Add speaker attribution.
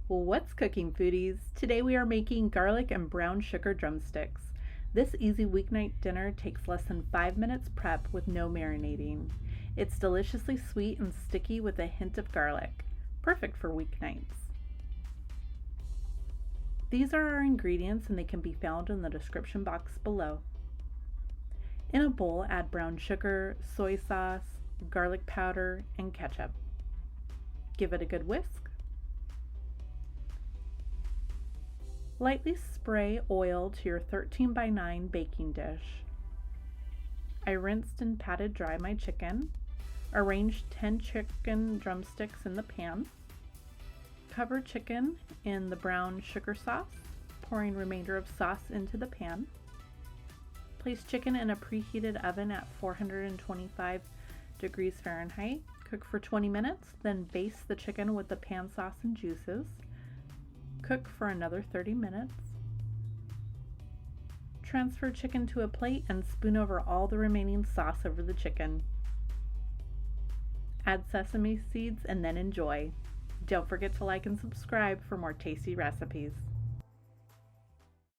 Speaker 1: What's cooking, foodies? Today we are making garlic and brown sugar drumsticks. This easy weeknight dinner takes less than 5 minutes prep with no marinating. It's deliciously sweet and sticky with a hint of garlic. Perfect for weeknights. These are our ingredients and they can be found in the description box below. In a bowl, add brown sugar, soy sauce, garlic powder, and ketchup. Give it a good whisk. Lightly spray oil to your 13x9 baking dish. I rinsed and patted dry my chicken. Arranged 10 chicken drumsticks in the pan. Cover chicken in the brown sugar sauce, pouring remainder of sauce into the pan. Place chicken in a preheated oven at 425 degrees Fahrenheit. Cook for 20 minutes, then baste the chicken with the pan sauce and juices. Cook for another 30 minutes. Transfer chicken to a plate and spoon over all the remaining sauce over the chicken. Add sesame seeds and then enjoy. Don't forget to like and subscribe for more tasty recipes.